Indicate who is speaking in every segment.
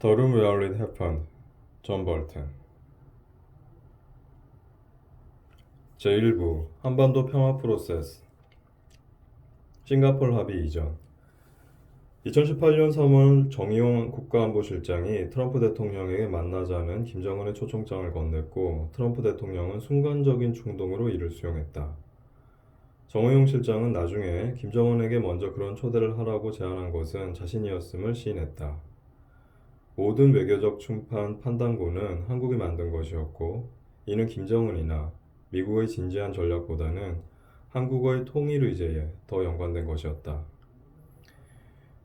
Speaker 1: The room where it happened. 존 볼튼. 제1부 한반도 평화 프로세스. 싱가포르 합의 이전. 2018년 3월 정의용 국가안보실장이 트럼프 대통령에게 만나자는 김정은의 초청장을 건넸고 트럼프 대통령은 순간적인 충동으로 이를 수용했다. 정의용 실장은 나중에 김정은에게 먼저 그런 초대를 하라고 제안한 것은 자신이었음을 시인했다. 모든 외교적 충판 판단고는 한국이 만든 것이었고 이는 김정은이나 미국의 진지한 전략보다는 한국의 통일 의제에 더 연관된 것이었다.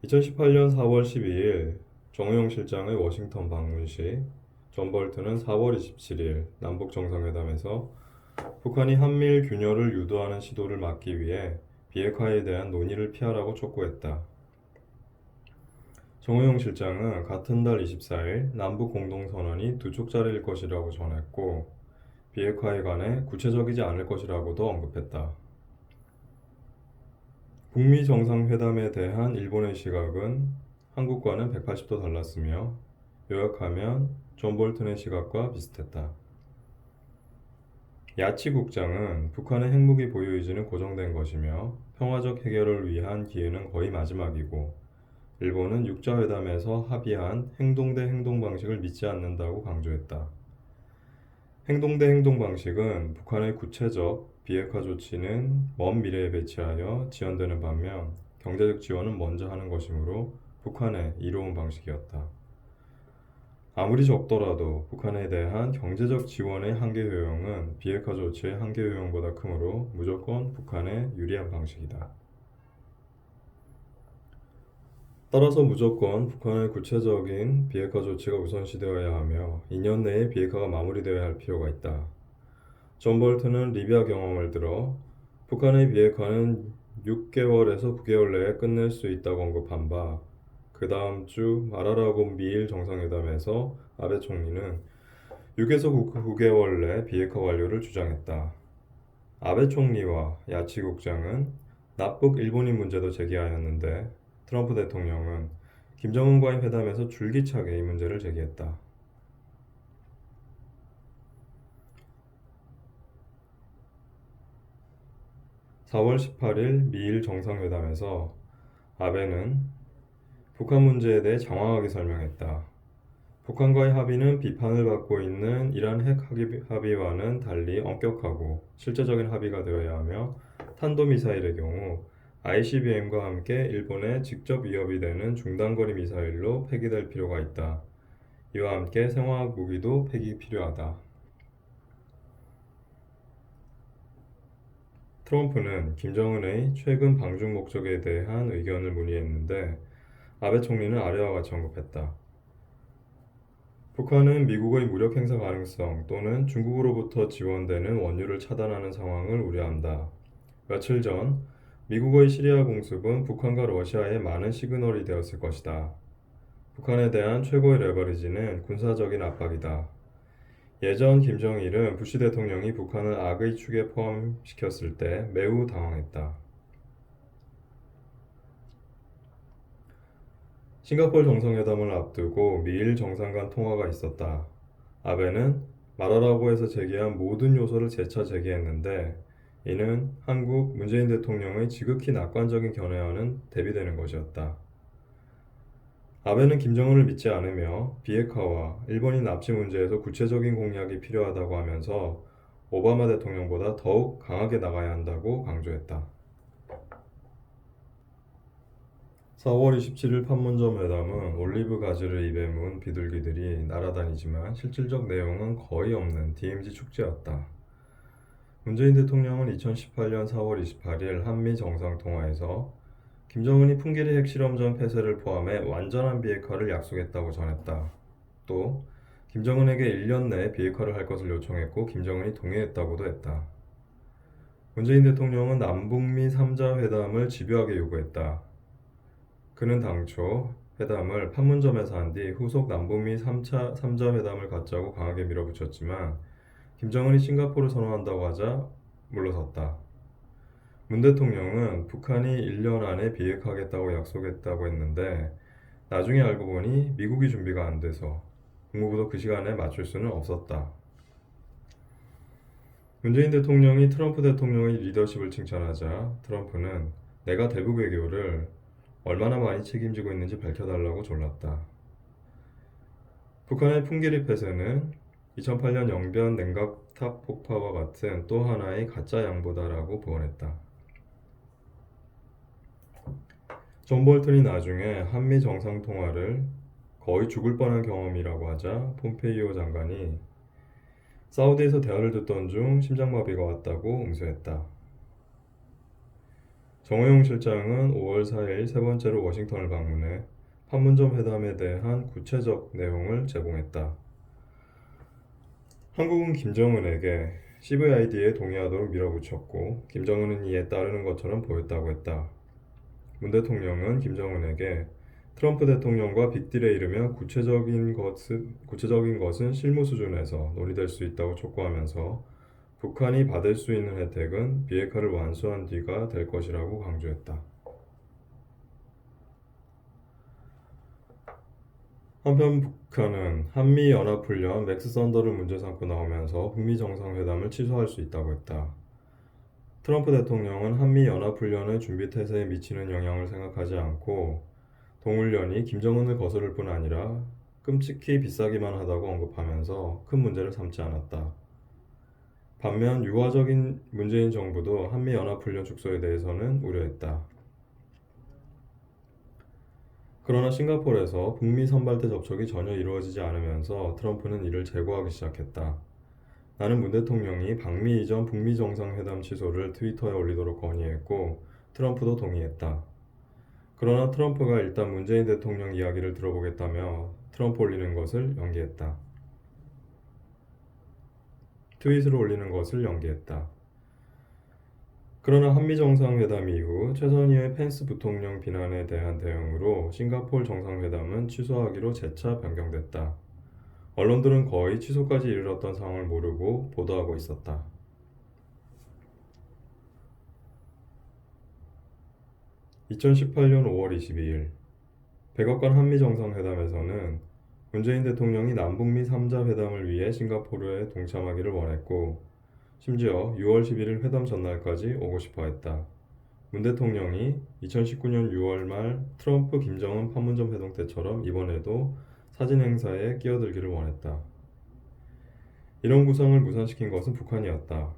Speaker 1: 2018년 4월 12일 정의용 실장의 워싱턴 방문 시 존 볼튼은 4월 27일 남북 정상회담에서 북한이 한미일 균열을 유도하는 시도를 막기 위해 비핵화에 대한 논의를 피하라고 촉구했다. 정의용 실장은 같은 달 24일 남북 공동선언이 두 쪽짜리일 것이라고 전했고 비핵화에 관해 구체적이지 않을 것이라고도 언급했다. 북미 정상회담에 대한 일본의 시각은 한국과는 180도 달랐으며 요약하면 존 볼튼의 시각과 비슷했다. 야치 국장은 북한의 핵무기 보유 의지는 고정된 것이며 평화적 해결을 위한 기회는 거의 마지막이고 일본은 육자회담에서 합의한 행동 대 행동 방식을 믿지 않는다고 강조했다. 행동 대 행동 방식은 북한의 구체적 비핵화 조치는 먼 미래에 배치하여 지연되는 반면 경제적 지원은 먼저 하는 것이므로 북한의 이로운 방식이었다. 아무리 적더라도 북한에 대한 경제적 지원의 한계 효용은 비핵화 조치의 한계 효용보다 크므로 무조건 북한에 유리한 방식이다. 따라서 무조건 북한의 구체적인 비핵화 조치가 우선시되어야 하며 2년 내에 비핵화가 마무리되어야 할 필요가 있다. 존 볼튼은 리비아 경험을 들어 북한의 비핵화는 6개월에서 9개월 내에 끝낼 수 있다고 언급한 바 그 다음 주 마라라고 미일 정상회담에서 아베 총리는 6에서 9개월 내 비핵화 완료를 주장했다. 아베 총리와 야치 국장은 남북 일본인 문제도 제기하였는데 트럼프 대통령은 김정은과의 회담에서 줄기차게 이 문제를 제기했다. 4월 18일 미일 정상회담에서 아베는 북한 문제에 대해 장황하게 설명했다. 북한과의 합의는 비판을 받고 있는 이란 핵 합의와는 달리 엄격하고 실제적인 합의가 되어야 하며 탄도미사일의 경우 ICBM과 함께 일본에 직접 위협이 되는 중단거리 미사일로 폐기될 필요가 있다. 이와 함께 생화학 무기도 폐기 필요하다. 트럼프는 김정은의 최근 방중 목적에 대한 의견을 문의했는데 아베 총리는 아래와 같이 언급했다. 북한은 미국의 무력 행사 가능성 또는 중국으로부터 지원되는 원유를 차단하는 상황을 우려한다. 며칠 전 미국의 시리아 공습은 북한과 러시아에 많은 시그널이 되었을 것이다. 북한에 대한 최고의 레버리지는 군사적인 압박이다. 예전 김정일은 부시 대통령이 북한을 악의 축에 포함시켰을 때 매우 당황했다. 싱가포르 정상회담을 앞두고 미일 정상 간 통화가 있었다. 아베는 마라라고에서 제기한 모든 요소를 재차 제기했는데 이는 한국 문재인 대통령의 지극히 낙관적인 견해와는 대비되는 것이었다. 아베는 김정은을 믿지 않으며 비핵화와 일본인 납치 문제에서 구체적인 공약이 필요하다고 하면서 오바마 대통령보다 더욱 강하게 나가야 한다고 강조했다. 4월 27일 판문점 회담은 올리브 가지를 입에 문 비둘기들이 날아다니지만 실질적 내용은 거의 없는 DMZ 축제였다. 문재인 대통령은 2018년 4월 28일 한미 정상통화에서 김정은이 풍계리 핵실험장 폐쇄를 포함해 완전한 비핵화를 약속했다고 전했다. 또 김정은에게 1년 내에 비핵화를 할 것을 요청했고 김정은이 동의했다고도 했다. 문재인 대통령은 남북미 3자 회담을 집요하게 요구했다. 그는 당초 회담을 판문점에서 한 뒤 후속 남북미 3자 회담을 갖자고 강하게 밀어붙였지만 김정은이 싱가포르를 선언한다고 하자 물러섰다. 문 대통령은 북한이 1년 안에 비핵화하겠다고 약속했다고 했는데 나중에 알고 보니 미국이 준비가 안 돼서 국무부도 그 시간에 맞출 수는 없었다. 문재인 대통령이 트럼프 대통령의 리더십을 칭찬하자 트럼프는 내가 대북 외교를 얼마나 많이 책임지고 있는지 밝혀달라고 졸랐다. 북한의 풍계리 폐쇄는 2008년 영변 냉각탑 폭파와 같은 또 하나의 가짜 양보다라고 부언했다. 존 볼튼이 나중에 한미 정상통화를 거의 죽을 뻔한 경험이라고 하자 폼페이오 장관이 사우디에서 대화를 듣던 중 심장마비가 왔다고 응수했다. 정호영 실장은 5월 4일 세 번째로 워싱턴을 방문해 판문점 회담에 대한 구체적 내용을 제공했다. 한국은 김정은에게 CVID에 동의하도록 밀어붙였고 김정은은 이에 따르는 것처럼 보였다고 했다. 문 대통령은 김정은에게 트럼프 대통령과 빅딜에 이르면 구체적인 것은 실무 수준에서 논의될 수 있다고 촉구하면서 북한이 받을 수 있는 혜택은 비핵화를 완수한 뒤가 될 것이라고 강조했다. 한편 북한은 한미연합훈련 맥스 선더를 문제 삼고 나오면서 북미 정상회담을 취소할 수 있다고 했다. 트럼프 대통령은 한미연합훈련의 준비 태세에 미치는 영향을 생각하지 않고 동훈련이 김정은을 거스를 뿐 아니라 끔찍히 비싸기만 하다고 언급하면서 큰 문제를 삼지 않았다. 반면 유화적인 문재인 정부도 한미연합훈련 축소에 대해서는 우려했다. 그러나 싱가포르에서 북미 선발대 접촉이 전혀 이루어지지 않으면서 트럼프는 이를 제고하기 시작했다. 나는 문 대통령이 방미 이전 북미 정상회담 취소를 트위터에 올리도록 건의했고 트럼프도 동의했다. 그러나 트럼프가 일단 문재인 대통령 이야기를 들어보겠다며 트럼프 올리는 것을 연기했다. 트윗으로 올리는 것을 연기했다. 그러나 한미 정상회담 이후 최선희의 펜스 부통령 비난에 대한 대응으로 싱가포르 정상회담은 취소하기로 재차 변경됐다. 언론들은 거의 취소까지 이르렀던 상황을 모르고 보도하고 있었다. 2018년 5월 22일 백악관 한미 정상회담에서는 문재인 대통령이 남북미 3자 회담을 위해 싱가포르에 동참하기를 원했고 심지어 6월 11일 회담 전날까지 오고 싶어 했다. 문 대통령이 2019년 6월 말 트럼프 김정은 판문점 회동 때처럼 이번에도 사진 행사에 끼어들기를 원했다. 이런 구상을 무산시킨 것은 북한이었다.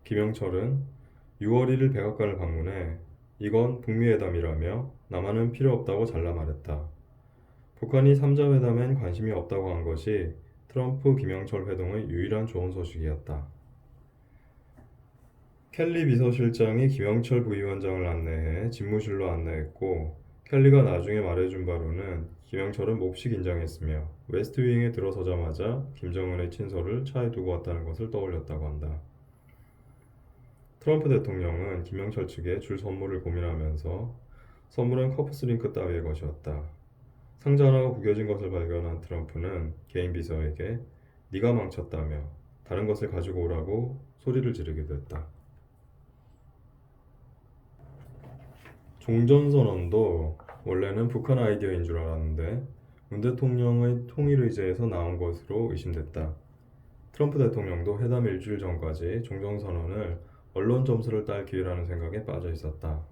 Speaker 1: 김영철은 6월 1일 백악관을 방문해 이건 북미회담이라며 남한은 필요 없다고 잘라 말했다. 북한이 3자 회담엔 관심이 없다고 한 것이 트럼프 김영철 회동의 유일한 좋은 소식이었다. 켈리 비서실장이 김영철 부위원장을 안내해 집무실로 안내했고 켈리가 나중에 말해준 바로는 김영철은 몹시 긴장했으며 웨스트윙에 들어서자마자 김정은의 친서를 차에 두고 왔다는 것을 떠올렸다고 한다. 트럼프 대통령은 김영철 측에 줄 선물을 고민하면서 선물은 커프스링크 따위의 것이었다. 상자 하나가 구겨진 것을 발견한 트럼프는 개인 비서에게 네가 망쳤다며 다른 것을 가지고 오라고 소리를 지르기도 했다. 종전선언도 원래는 북한 아이디어인 줄 알았는데 문 대통령의 통일 의제에서 나온 것으로 의심됐다. 트럼프 대통령도 회담 일주일 전까지 종전선언을 언론 점수를 딸 기회라는 생각에 빠져 있었다.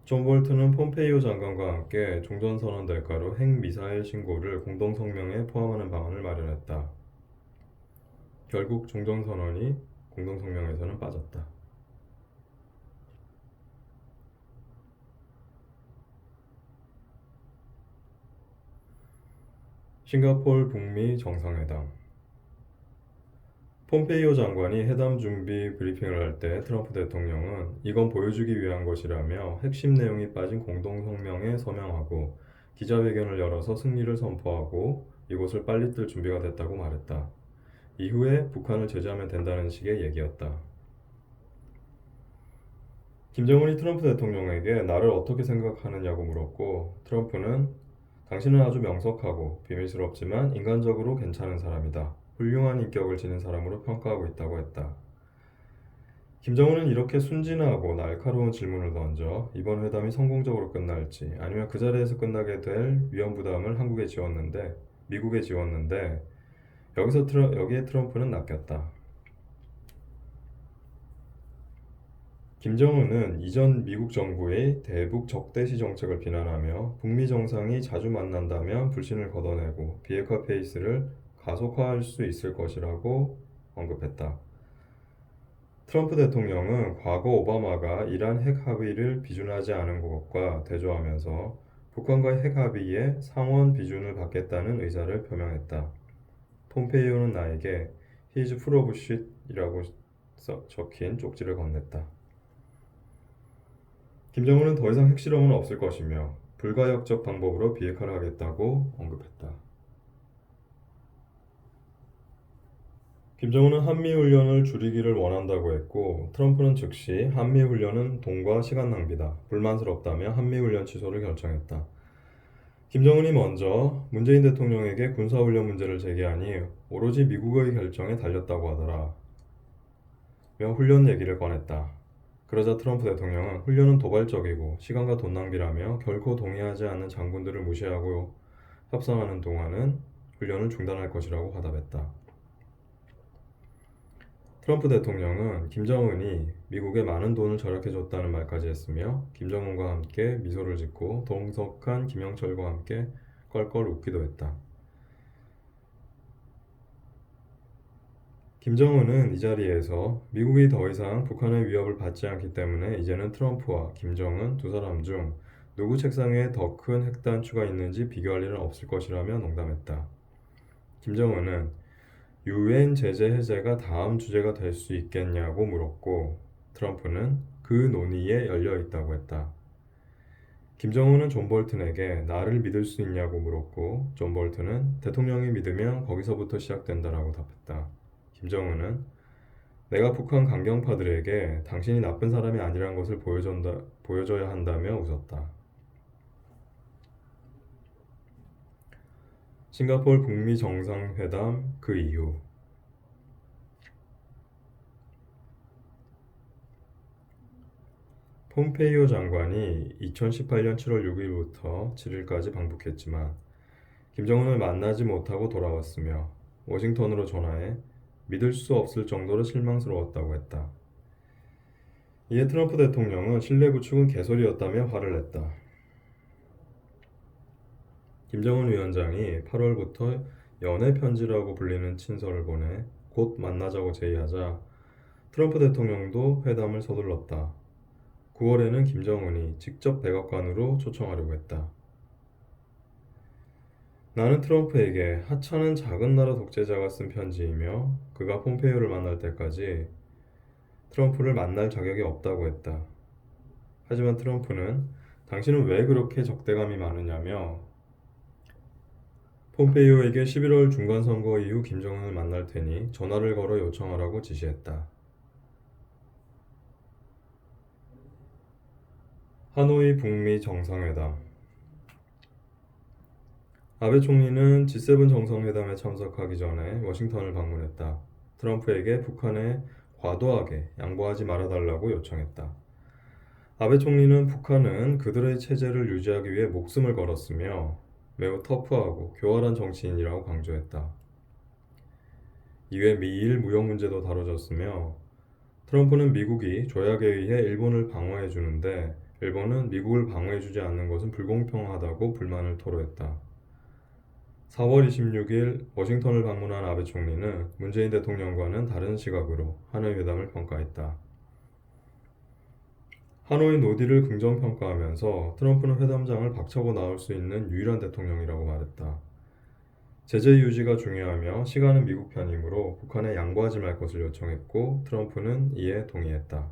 Speaker 1: 존 볼튼은 폼페이오 장관과 함께 종전선언 대가로 핵미사일 신고를 공동성명에 포함하는 방안을 마련했다. 결국 종전선언이 공동성명에서는 빠졌다. 싱가포르 북미 정상회담 폼페이오 장관이 회담 준비 브리핑을 할 때 트럼프 대통령은 이건 보여주기 위한 것이라며 핵심 내용이 빠진 공동성명에 서명하고 기자회견을 열어서 승리를 선포하고 이곳을 빨리 뜰 준비가 됐다고 말했다. 이후에 북한을 제재하면 된다는 식의 얘기였다. 김정은이 트럼프 대통령에게 나를 어떻게 생각하느냐고 물었고 트럼프는 당신은 아주 명석하고 비밀스럽지만 인간적으로 괜찮은 사람이다. 훌륭한 인격을 지닌 사람으로 평가하고 있다고 했다. 김정은은 이렇게 순진하고 날카로운 질문을 던져 이번 회담이 성공적으로 끝날지 아니면 그 자리에서 끝나게 될 위험 부담을 미국에 지웠는데 여기에 트럼프는 낚였다. 김정은은 이전 미국 정부의 대북 적대시 정책을 비난하며 북미 정상이 자주 만난다면 불신을 걷어내고 비핵화 페이스를 가속화할 수 있을 것이라고 언급했다. 트럼프 대통령은 과거 오바마가 이란 핵 합의를 비준하지 않은 것과 대조하면서 북한과의 핵 합의에 상원 비준을 받겠다는 의사를 표명했다. 폼페이오는 나에게 He's full of shit이라고 적힌 쪽지를 건넸다. 김정은은 더 이상 핵실험은 없을 것이며 불가역적 방법으로 비핵화를 하겠다고 언급했다. 김정은은 한미훈련을 줄이기를 원한다고 했고 트럼프는 즉시 한미훈련은 돈과 시간 낭비다. 불만스럽다며 한미훈련 취소를 결정했다. 김정은이 먼저 문재인 대통령에게 군사훈련 문제를 제기하니 오로지 미국의 결정에 달렸다고 하더라. 며 훈련 얘기를 꺼냈다. 그러자 트럼프 대통령은 훈련은 도발적이고 시간과 돈 낭비라며 결코 동의하지 않는 장군들을 무시하고 협상하는 동안은 훈련을 중단할 것이라고 화답했다. 트럼프 대통령은 김정은이 미국에 많은 돈을 절약해줬다는 말까지 했으며 김정은과 함께 미소를 짓고 동석한 김영철과 함께 껄껄 웃기도 했다. 김정은은 이 자리에서 미국이 더 이상 북한의 위협을 받지 않기 때문에 이제는 트럼프와 김정은 두 사람 중 누구 책상에 더 큰 핵단추가 있는지 비교할 일은 없을 것이라며 농담했다. 김정은은 유엔 제재 해제가 다음 주제가 될 수 있겠냐고 물었고 트럼프는 그 논의에 열려 있다고 했다. 김정은은 존 볼튼에게 나를 믿을 수 있냐고 물었고 존 볼튼은 대통령이 믿으면 거기서부터 시작된다라고 답했다. 김정은은 내가 북한 강경파들에게 당신이 나쁜 사람이 아니란 것을 보여줘야 한다며 웃었다. 싱가포르 북미 정상회담 그 이후 폼페이오 장관이 2018년 7월 6일부터 7일까지 방북했지만 김정은을 만나지 못하고 돌아왔으며 워싱턴으로 전화해 믿을 수 없을 정도로 실망스러웠다고 했다. 이에 트럼프 대통령은 신뢰 구축은 개소리였다며 화를 냈다. 김정은 위원장이 8월부터 연애 편지라고 불리는 친서를 보내 곧 만나자고 제의하자 트럼프 대통령도 회담을 서둘렀다. 9월에는 김정은이 직접 백악관으로 초청하려고 했다. 나는 트럼프에게 하찮은 작은 나라 독재자가 쓴 편지이며 그가 폼페이오를 만날 때까지 트럼프를 만날 자격이 없다고 했다. 하지만 트럼프는 당신은 왜 그렇게 적대감이 많으냐며 폼페이오에게 11월 중간선거 이후 김정은을 만날 테니 전화를 걸어 요청하라고 지시했다. 하노이 북미 정상회담 아베 총리는 G7 정상회담에 참석하기 전에 워싱턴을 방문했다. 트럼프에게 북한에 과도하게 양보하지 말아달라고 요청했다. 아베 총리는 북한은 그들의 체제를 유지하기 위해 목숨을 걸었으며 매우 터프하고 교활한 정치인이라고 강조했다. 이외 미일 무역 문제도 다뤄졌으며 트럼프는 미국이 조약에 의해 일본을 방어해주는데 일본은 미국을 방어해주지 않는 것은 불공평하다고 불만을 토로했다. 4월 26일 워싱턴을 방문한 아베 총리는 문재인 대통령과는 다른 시각으로 하노이 회담을 평가했다. 하노이 노딜을 긍정평가하면서 트럼프는 회담장을 박차고 나올 수 있는 유일한 대통령이라고 말했다. 제재 유지가 중요하며 시간은 미국 편이므로 북한에 양보하지 말 것을 요청했고 트럼프는 이에 동의했다.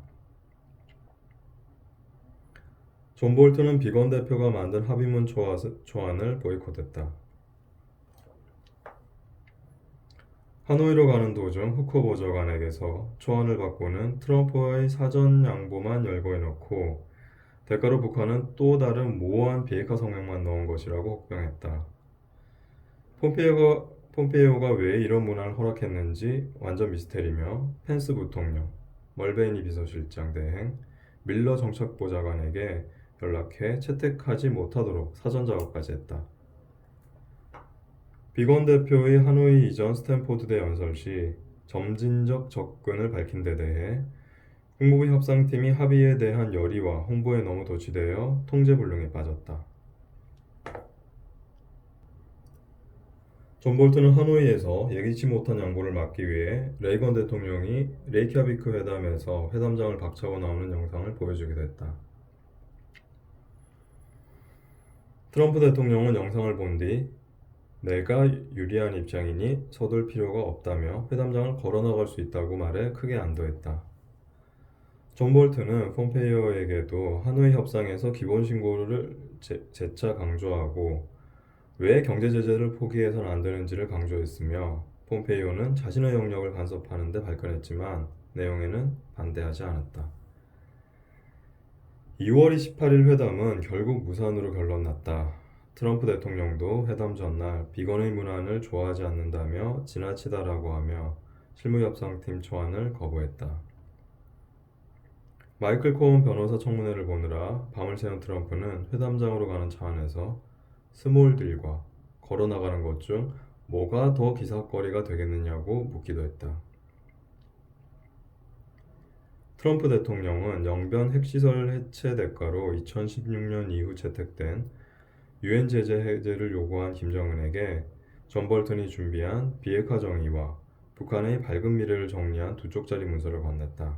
Speaker 1: 존 볼튼은 비건 대표가 만든 합의문 초안을 보이콧했다. 하노이로 가는 도중 후커 보좌관에게서 초안을 받고는 트럼프의 사전 양보만 열고 해놓고 대가로 북한은 또 다른 모호한 비핵화 성명만 넣은 것이라고 혹평했다. 폼페이오가 왜 이런 문안을 허락했는지 완전 미스테리며 펜스 부통령, 멀베이니 비서실장 대행, 밀러 정책보좌관에게 연락해 채택하지 못하도록 사전 작업까지 했다. 비건 대표의 하노이 이전 스탠포드대 연설 시 점진적 접근을 밝힌 데 대해 국무부 협상팀이 합의에 대한 열의와 홍보에 너무 도취되어 통제불능에 빠졌다. 존 볼튼은 하노이에서 예기치 못한 양보를 막기 위해 레이건 대통령이 레이캬비크 회담에서 회담장을 박차고 나오는 영상을 보여주기도 했다. 트럼프 대통령은 영상을 본 뒤 내가 유리한 입장이니 서둘 필요가 없다며 회담장을 걸어나갈 수 있다고 말해 크게 안도했다. 존 볼튼은 폼페이오에게도 하노이 협상에서 기본 신고를 재차 강조하고 왜 경제 제재를 포기해서는 안 되는지를 강조했으며 폼페이오는 자신의 영역을 간섭하는 데 발끈했지만 내용에는 반대하지 않았다. 2월 28일 회담은 결국 무산으로 결론났다. 트럼프 대통령도 회담 전날 비건의 문안을 좋아하지 않는다며 지나치다라고 하며 실무협상팀 초안을 거부했다. 마이클 코온 변호사 청문회를 보느라 밤을 새운 트럼프는 회담장으로 가는 차 안에서 스몰 딜과 걸어나가는 것 중 뭐가 더 기사거리가 되겠느냐고 묻기도 했다. 트럼프 대통령은 영변 핵시설 해체 대가로 2016년 이후 채택된 유엔 제재 해제를 요구한 김정은에게 존 볼튼이 준비한 비핵화 정의와 북한의 밝은 미래를 정리한 두 쪽짜리 문서를 건넸다.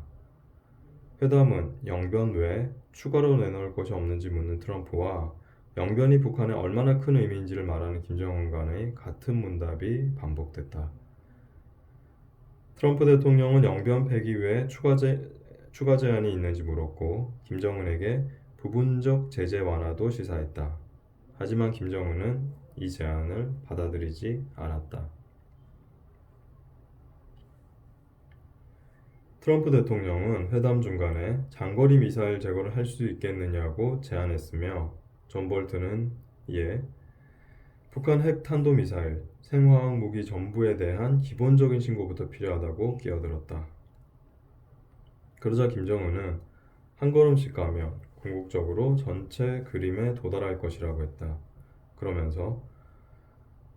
Speaker 1: 회담은 영변 외에 추가로 내놓을 것이 없는지 묻는 트럼프와 영변이 북한에 얼마나 큰 의미인지를 말하는 김정은 간의 같은 문답이 반복됐다. 트럼프 대통령은 영변 폐기 외에 추가 제한이 있는지 물었고 김정은에게 부분적 제재 완화도 시사했다. 하지만 김정은은 이 제안을 받아들이지 않았다. 트럼프 대통령은 회담 중간에 장거리 미사일 제거를 할 수 있겠느냐고 제안했으며 존 볼튼은 이에 북한 핵 탄도미사일, 생화학 무기 전부에 대한 기본적인 신고부터 필요하다고 끼어들었다. 그러자 김정은은 한 걸음씩 가면 궁극적으로 전체 그림에 도달할 것이라고 했다. 그러면서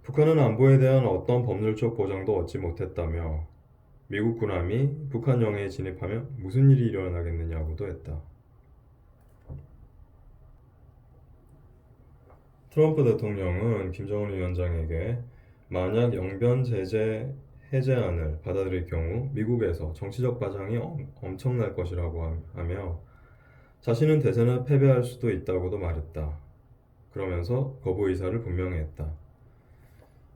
Speaker 1: 북한은 안보에 대한 어떤 법률적 보장도 얻지 못했다며 미국 군함이 북한 영해에 진입하면 무슨 일이 일어나겠느냐고도 했다. 트럼프 대통령은 김정은 위원장에게 만약 영변 제재 해제안을 받아들일 경우 미국에서 정치적 파장이 엄청날 것이라고 하며 자신은 대선에 패배할 수도 있다고도 말했다. 그러면서 거부 의사를 분명히 했다.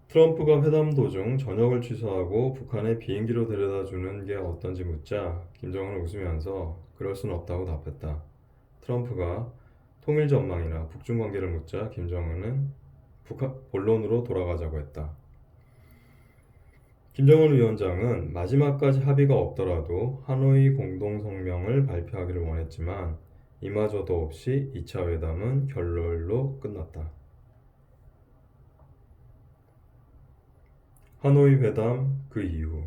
Speaker 1: 트럼프가 회담 도중 전역을 취소하고 북한에 비행기로 데려다 주는 게 어떤지 묻자 김정은은 웃으면서 그럴 수는 없다고 답했다. 트럼프가 통일 전망이나 북중 관계를 묻자 김정은은 본론으로 돌아가자고 했다. 김정은 위원장은 마지막까지 합의가 없더라도 하노이 공동성명을 발표하기를 원했지만 이마저도 없이 2차 회담은 결렬로 끝났다. 하노이 회담 그 이후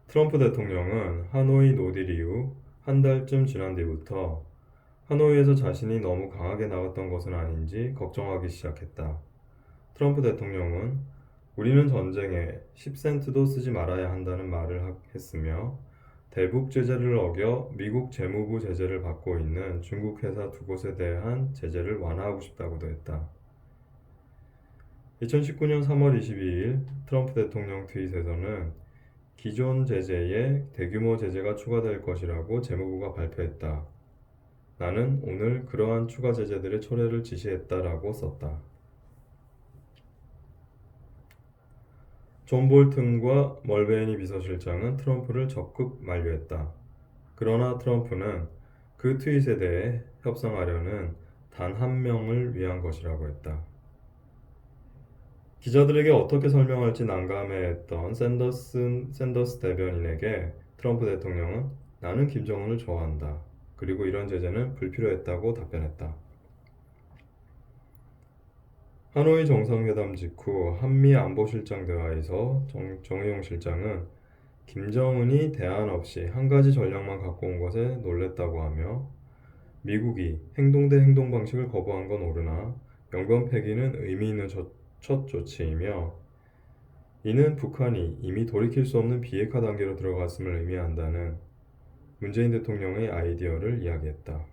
Speaker 1: 트럼프 대통령은 하노이 노딜 이후 한 달쯤 지난 뒤부터 하노이에서 자신이 너무 강하게 나갔던 것은 아닌지 걱정하기 시작했다. 트럼프 대통령은 우리는 전쟁에 10센트도 쓰지 말아야 한다는 말을 했으며 대북 제재를 어겨 미국 재무부 제재를 받고 있는 중국 회사 두 곳에 대한 제재를 완화하고 싶다고도 했다. 2019년 3월 22일 트럼프 대통령 트윗에서는 기존 제재에 대규모 제재가 추가될 것이라고 재무부가 발표했다. 나는 오늘 그러한 추가 제재들의 철회를 지시했다라고 썼다. 존 볼튼과 멀베이니 비서실장은 트럼프를 적극 만류했다. 그러나 트럼프는 그 트윗에 대해 협상하려는 단 한 명을 위한 것이라고 했다. 기자들에게 어떻게 설명할지 난감해했던 샌더스 대변인에게 트럼프 대통령은 나는 김정은을 좋아한다. 그리고 이런 제재는 불필요했다고 답변했다. 하노이 정상회담 직후 한미 안보실장 대화에서 정의용 실장은 김정은이 대안 없이 한 가지 전략만 갖고 온 것에 놀랬다고 하며 미국이 행동 대 행동 방식을 거부한 건 오르나 영변 폐기는 의미 있는 첫 조치이며 이는 북한이 이미 돌이킬 수 없는 비핵화 단계로 들어갔음을 의미한다는 문재인 대통령의 아이디어를 이야기했다.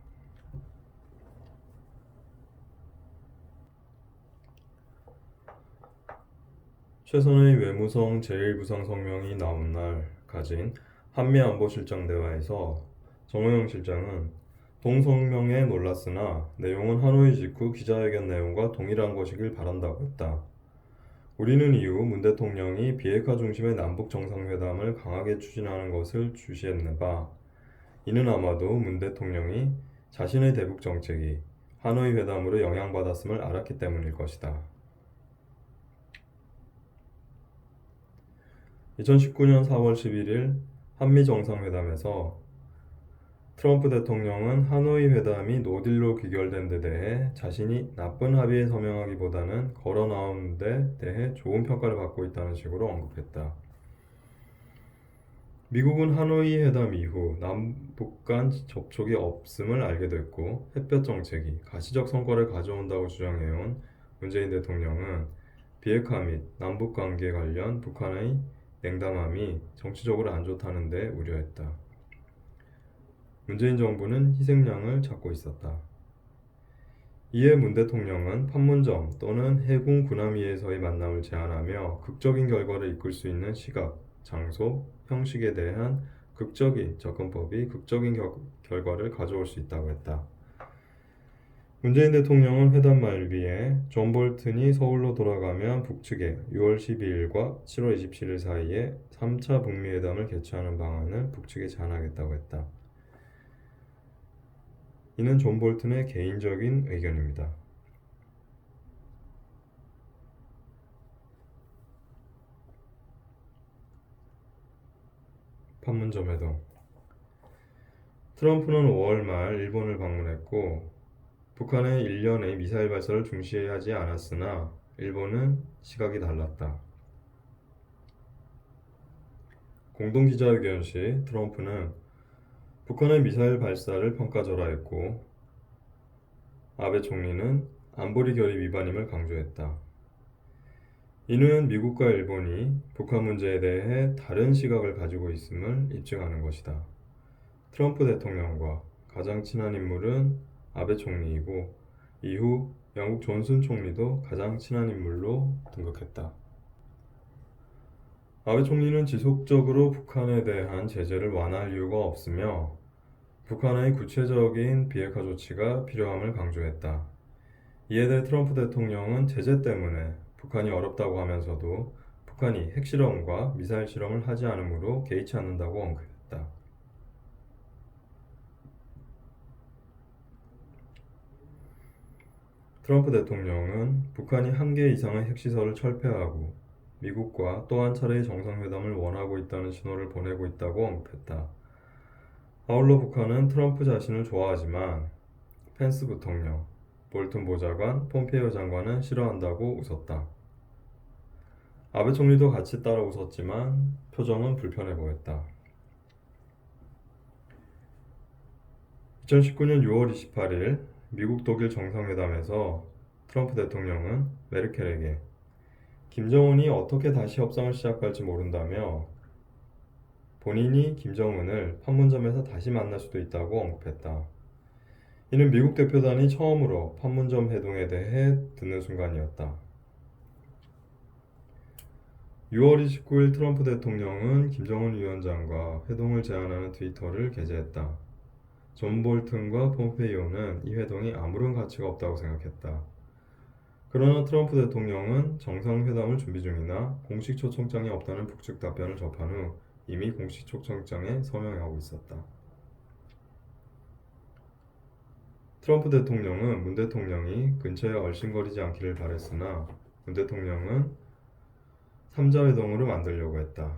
Speaker 1: 최선의 외무성 제1부상 성명이 나온 날 가진 한미안보실장 대화에서 정호영 실장은 동성명에 놀랐으나 내용은 하노이 직후 기자회견 내용과 동일한 것이길 바란다고 했다. 우리는 이후 문 대통령이 비핵화 중심의 남북 정상회담을 강하게 추진하는 것을 주시했는 바 이는 아마도 문 대통령이 자신의 대북 정책이 하노이 회담으로 영향받았음을 알았기 때문일 것이다. 2019년 4월 11일 한미 정상회담에서 트럼프 대통령은 하노이 회담이 노딜로 귀결된 데 대해 자신이 나쁜 합의에 서명하기보다는 걸어 나온 데 대해 좋은 평가를 받고 있다는 식으로 언급했다. 미국은 하노이 회담 이후 남북 간 접촉이 없음을 알게 됐고 햇볕 정책이 가시적 성과를 가져온다고 주장해온 문재인 대통령은 비핵화 및 남북 관계 관련 북한의 냉담함이 정치적으로 안 좋다는 데 우려했다. 문재인 정부는 희생양을 찾고 있었다. 이에 문 대통령은 판문점 또는 해군 군함위에서의 만남을 제안하며 극적인 결과를 이끌 수 있는 시각, 장소, 형식에 대한 극적인 접근법이 극적인 결과를 가져올 수 있다고 했다. 문재인 대통령은 회담 말미에 존 볼튼이 서울로 돌아가면 북측에 6월 12일과 7월 27일 사이에 3차 북미회담을 개최하는 방안을 북측에 제안하겠다고 했다. 이는 존 볼튼의 개인적인 의견입니다. 판문점 회동. 트럼프는 5월 말 일본을 방문했고 북한의 일련의 미사일 발사를 중시하지 않았으나 일본은 시각이 달랐다. 공동기자회견 시 트럼프는 북한의 미사일 발사를 평가절하했고 아베 총리는 안보리 결의 위반임을 강조했다. 이는 미국과 일본이 북한 문제에 대해 다른 시각을 가지고 있음을 입증하는 것이다. 트럼프 대통령과 가장 친한 인물은 아베 총리이고 이후 영국 존슨 총리도 가장 친한 인물로 등극했다. 아베 총리는 지속적으로 북한에 대한 제재를 완화할 이유가 없으며 북한의 구체적인 비핵화 조치가 필요함을 강조했다. 이에 대해 트럼프 대통령은 제재 때문에 북한이 어렵다고 하면서도 북한이 핵실험과 미사일 실험을 하지 않으므로 개의치 않는다고 언급했다. 트럼프 대통령은 북한이 1개 이상의 핵시설을 철폐하고 미국과 또 한 차례의 정상회담을 원하고 있다는 신호를 보내고 있다고 언급했다. 아울러 북한은 트럼프 자신을 좋아하지만 펜스 부통령, 볼튼 보좌관, 폼페이오 장관은 싫어한다고 웃었다. 아베 총리도 같이 따라 웃었지만 표정은 불편해 보였다. 2019년 6월 28일 미국 독일 정상회담에서 트럼프 대통령은 메르켈에게 김정은이 어떻게 다시 협상을 시작할지 모른다며 본인이 김정은을 판문점에서 다시 만날 수도 있다고 언급했다. 이는 미국 대표단이 처음으로 판문점 회동에 대해 듣는 순간이었다. 6월 29일 트럼프 대통령은 김정은 위원장과 회동을 제안하는 트위터를 게재했다. 존 볼튼과 폼페이오는 이 회동이 아무런 가치가 없다고 생각했다. 그러나 트럼프 대통령은 정상회담을 준비 중이나 공식 초청장이 없다는 북측 답변을 접한 후 이미 공식 초청장에 서명하고 있었다. 트럼프 대통령은 문 대통령이 근처에 얼씬거리지 않기를 바랬으나 문 대통령은 3자 회동으로 만들려고 했다.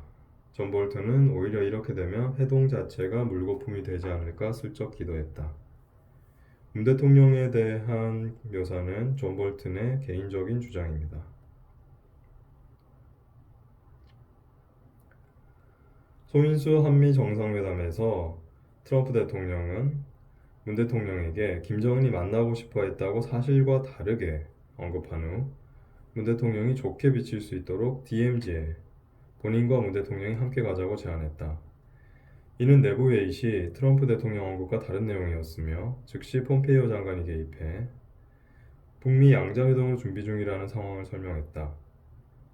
Speaker 1: 존 볼튼은 오히려 이렇게 되면 회동 자체가 물거품이 되지 않을까 슬쩍 기도했다. 문 대통령에 대한 묘사는 존 볼튼의 개인적인 주장입니다. 소인수 한미 정상회담에서 트럼프 대통령은 문 대통령에게 김정은이 만나고 싶어 했다고 사실과 다르게 언급한 후 문 대통령이 좋게 비칠 수 있도록 DMZ에 본인과 문 대통령이 함께 가자고 제안했다. 이는 내부 회의 시 트럼프 대통령 언급과 다른 내용이었으며 즉시 폼페이오 장관이 개입해 북미 양자회동을 준비 중이라는 상황을 설명했다.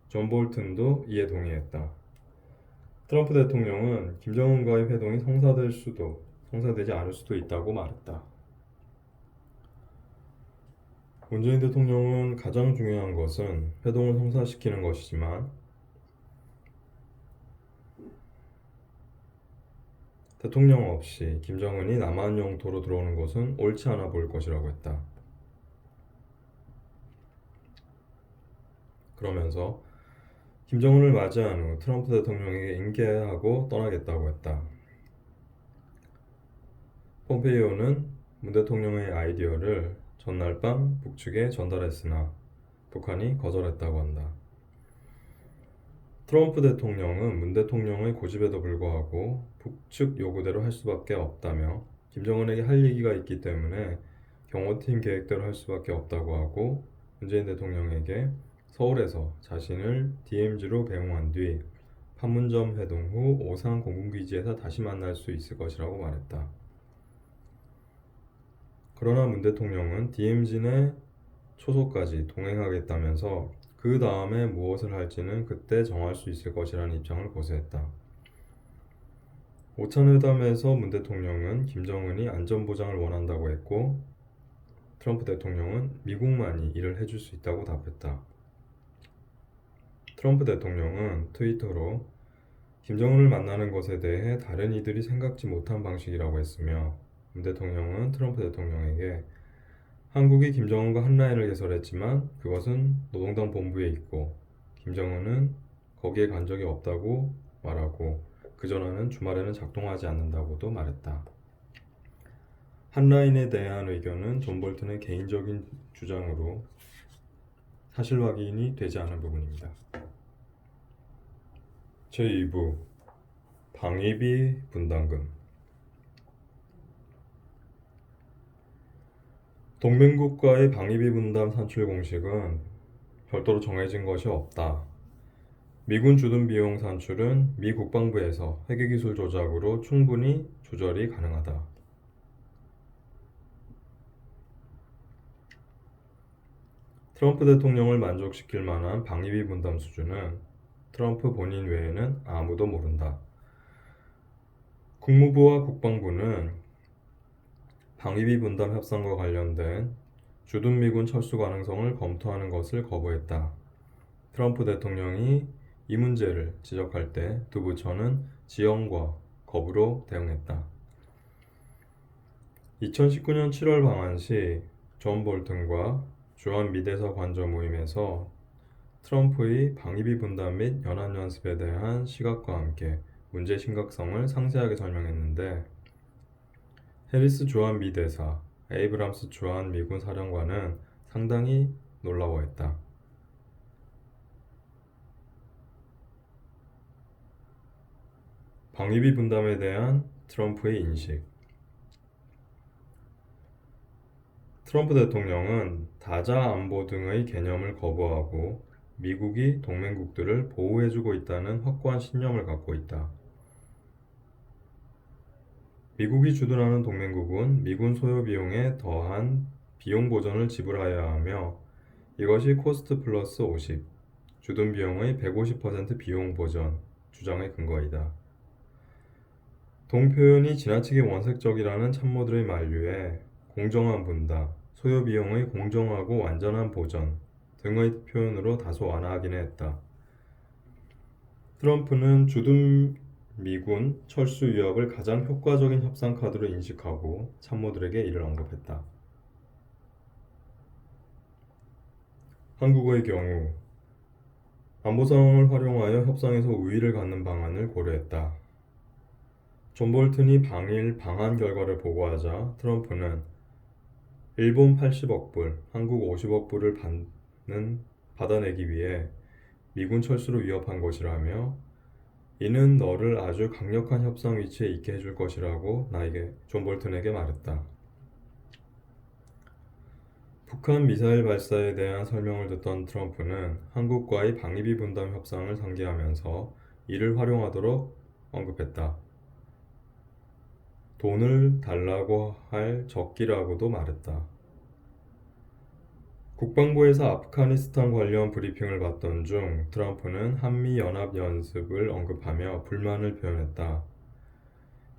Speaker 1: 존 볼튼도 이에 동의했다. 트럼프 대통령은 김정은과의 회동이 성사되지 않을 수도 있다고 말했다. 문재인 대통령은 가장 중요한 것은 회동을 성사시키는 것이지만 대통령 없이 김정은이 남한 영토로 들어오는 것은 옳지 않아 보일 것이라고 했다. 그러면서 김정은을 맞이한 후 트럼프 대통령에게 인계하고 떠나겠다고 했다. 폼페이오는 문 대통령의 아이디어를 전날 밤 북측에 전달했으나 북한이 거절했다고 한다. 트럼프 대통령은 문 대통령의 고집에도 불구하고 북측 요구대로 할 수밖에 없다며 김정은에게 할 얘기가 있기 때문에 경호팀 계획대로 할 수밖에 없다고 하고 문재인 대통령에게 서울에서 자신을 DMZ로 배웅한 뒤 판문점 회동 후 오산 공군기지에서 다시 만날 수 있을 것이라고 말했다. 그러나 문 대통령은 DMZ 내 초소까지 동행하겠다면서 그 다음에 무엇을 할지는 그때 정할 수 있을 것이라는 입장을 고수했다. 오찬회담에서 문 대통령은 김정은이 안전보장을 원한다고 했고 트럼프 대통령은 미국만이 이를 해줄 수 있다고 답했다. 트럼프 대통령은 트위터로 김정은을 만나는 것에 대해 다른 이들이 생각지 못한 방식이라고 했으며 문 대통령은 트럼프 대통령에게 한국이 김정은과 한 라인을 개설했지만 그것은 노동당 본부에 있고 김정은은 거기에 간 적이 없다고 말하고 그 전화는 주말에는 작동하지 않는다고도 말했다. 한 라인에 대한 의견은 존 볼튼의 개인적인 주장으로 사실 확인이 되지 않은 부분입니다. 제2부 방위비 분담금. 동맹국과의 방위비 분담 산출 공식은 별도로 정해진 것이 없다. 미군 주둔 비용 산출은 미 국방부에서 회계기술 조작으로 충분히 조절이 가능하다. 트럼프 대통령을 만족시킬 만한 방위비 분담 수준은 트럼프 본인 외에는 아무도 모른다. 국무부와 국방부는 방위비 분담 협상과 관련된 주둔 미군 철수 가능성을 검토하는 것을 거부했다. 트럼프 대통령이 이 문제를 지적할 때 두 부처는 지연과 거부로 대응했다. 2019년 7월 방한 시 존 볼튼과 주한 미대사 관저 모임에서 트럼프의 방위비 분담 및 연합연습에 대한 시각과 함께 문제의 심각성을 상세하게 설명했는데 해리스 주한 미대사, 에이브람스 주한 미군 사령관은 상당히 놀라워했다. 방위비 분담에 대한 트럼프의 인식. 트럼프 대통령은 다자 안보 등의 개념을 거부하고 미국이 동맹국들을 보호해주고 있다는 확고한 신념을 갖고 있다. 미국이 주둔하는 동맹국은 미군 소요 비용에 더한 비용 보전을 지불하여야 하며 이것이 코스트 플러스 50, 주둔 비용의 150% 비용 보전 주장의 근거이다. 동표현이 지나치게 원색적이라는 참모들의 만류에 공정한 분담, 소요 비용의 공정하고 완전한 보전 등의 표현으로 다소 완화하긴 했다. 트럼프는 주둔 미군 철수 위협을 가장 효과적인 협상 카드로 인식하고 참모들에게 이를 언급했다. 한국의 경우 안보 상황을 활용하여 협상에서 우위를 갖는 방안을 고려했다. 존 볼튼이 방일 방한 결과를 보고하자 트럼프는 일본 80억 불, 한국 50억 불을 받아내기 위해 미군 철수로 위협한 것이라며 이는 너를 아주 강력한 협상 위치에 있게 해줄 것이라고 존 볼튼에게 말했다. 북한 미사일 발사에 대한 설명을 듣던 트럼프는 한국과의 방위비 분담 협상을 상기하면서 이를 활용하도록 언급했다. 돈을 달라고 할 적기라고도 말했다. 국방부에서 아프가니스탄 관련 브리핑을 받던 중 트럼프는 한미연합연습을 언급하며 불만을 표현했다.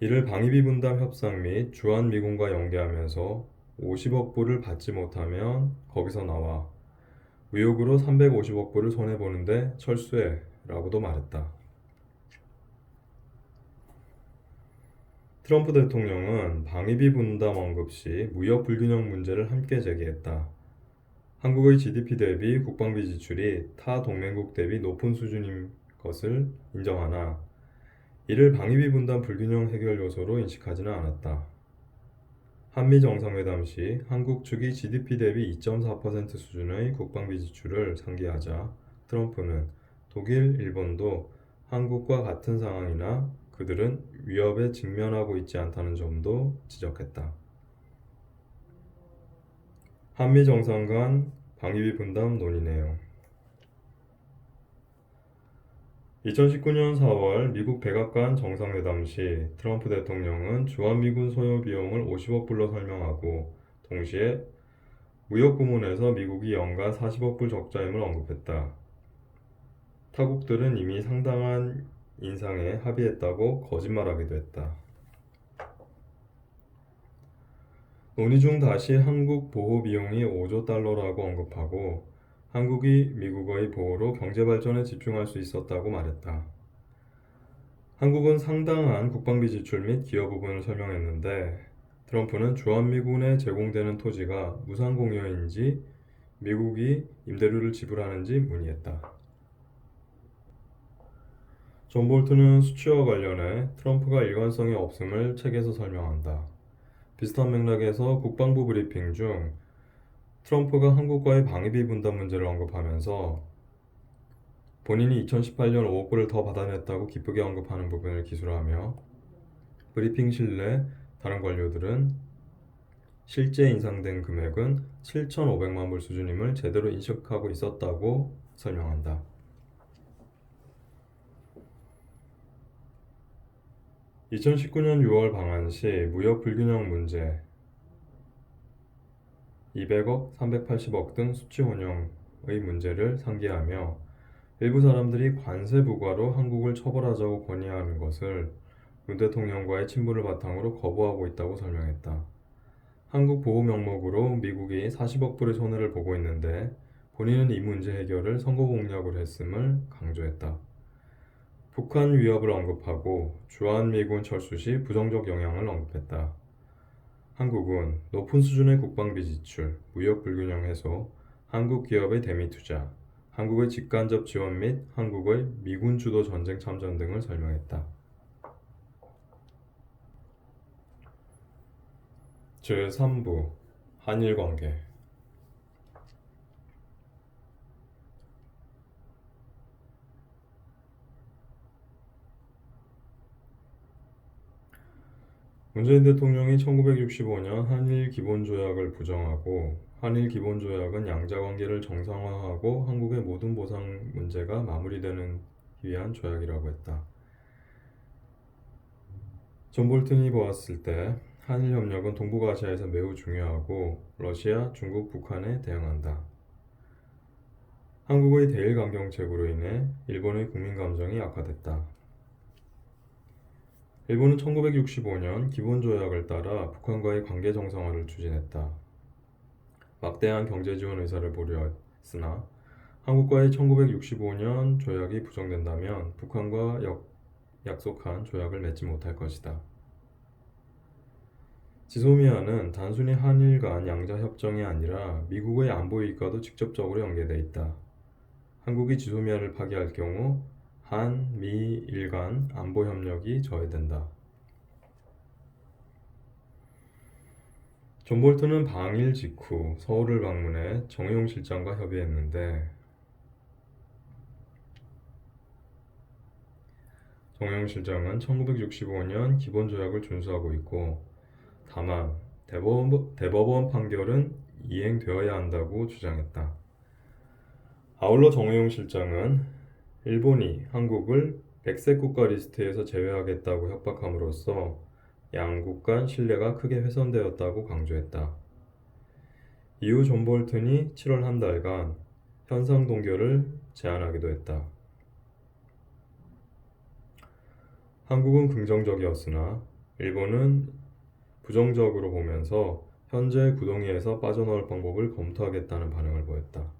Speaker 1: 이를 방위비 분담 협상 및 주한미군과 연계하면서 50억 불을 받지 못하면 거기서 나와. 무역으로 350억 불을 손해보는데 철수해 라고도 말했다. 트럼프 대통령은 방위비 분담 언급 시 무역 불균형 문제를 함께 제기했다. 한국의 GDP 대비 국방비 지출이 타 동맹국 대비 높은 수준인 것을 인정하나 이를 방위비 분담 불균형 해결 요소로 인식하지는 않았다. 한미 정상회담 시 한국 측이 GDP 대비 2.4% 수준의 국방비 지출을 상기하자 트럼프는 독일, 일본도 한국과 같은 상황이나 그들은 위협에 직면하고 있지 않다는 점도 지적했다. 한미 정상 간 방위비 분담 논의 내용 2019년 4월 미국 백악관 정상회담 시 트럼프 대통령은 주한미군 소요 비용을 50억 불로 설명하고 동시에 무역 부문에서 미국이 연간 40억 불 적자임을 언급했다. 타국들은 이미 상당한 인상에 합의했다고 거짓말하기도 했다. 논의 중 다시 한국 보호 비용이 5조 달러라고 언급하고 한국이 미국의 보호로 경제 발전에 집중할 수 있었다고 말했다. 한국은 상당한 국방비 지출 및 기여 부분을 설명했는데 트럼프는 주한미군에 제공되는 토지가 무상 공여인지 미국이 임대료를 지불하는지 문의했다. 존 볼튼은 수치와 관련해 트럼프가 일관성이 없음을 책에서 설명한다. 비슷한 맥락에서 국방부 브리핑 중 트럼프가 한국과의 방위비 분담 문제를 언급하면서 본인이 2018년 5억 불을 더 받아냈다고 기쁘게 언급하는 부분을 기술하며 브리핑실 내 다른 관료들은 실제 인상된 금액은 7,500만 불 수준임을 제대로 인식하고 있었다고 설명한다. 2019년 6월 방한 시 무역 불균형 문제 200억, 380억 등 수치 혼용의 문제를 상기하며 일부 사람들이 관세 부과로 한국을 처벌하자고 건의하는 것을 윤 대통령과의 친분을 바탕으로 거부하고 있다고 설명했다. 한국 보호 명목으로 미국이 40억 불의 손해를 보고 있는데 본인은 이 문제 해결을 선거 공약으로 했음을 강조했다. 북한 위협을 언급하고 주한미군 철수 시 부정적 영향을 언급했다. 한국은 높은 수준의 국방비 지출, 무역 불균형 해소, 한국 기업의 대미 투자, 한국의 직간접 지원 및 한국의 미군 주도 전쟁 참전 등을 설명했다. 제3부 한일 관계 문재인 대통령이 1965년 한일 기본조약을 부정하고 한일 기본조약은 양자관계를 정상화하고 한국의 모든 보상 문제가 마무리되는 위한 조약이라고 했다. 존 볼튼이 보았을 때 한일 협력은 동북아시아에서 매우 중요하고 러시아, 중국, 북한에 대응한다. 한국의 대일 강경책으로 인해 일본의 국민 감정이 악화됐다. 일본은 1965년 기본조약을 따라 북한과의 관계 정상화를 추진했다. 막대한 경제 지원 의사를 보려 했으나 한국과의 1965년 조약이 부정된다면 북한과 약속한 조약을 맺지 못할 것이다. 지소미아는 단순히 한일 간 양자 협정이 아니라 미국의 안보 이익과도 직접적으로 연계돼 있다. 한국이 지소미아를 파기할 경우 한, 미, 일 간 안보 협력이 저해된다. 존 볼튼은 방일 직후 서울을 방문해 정의용 실장과 협의했는데 정의용 실장은 1965년 기본조약을 준수하고 있고 다만 대법원 판결은 이행되어야 한다고 주장했다. 아울러 정의용 실장은 일본이 한국을 백색 국가 리스트에서 제외하겠다고 협박함으로써 양국 간 신뢰가 크게 훼손되었다고 강조했다. 이후 존 볼튼이 7월 한 달간 현상 동결을 제안하기도 했다. 한국은 긍정적이었으나 일본은 부정적으로 보면서 현재 구동위에서 빠져나올 방법을 검토하겠다는 반응을 보였다.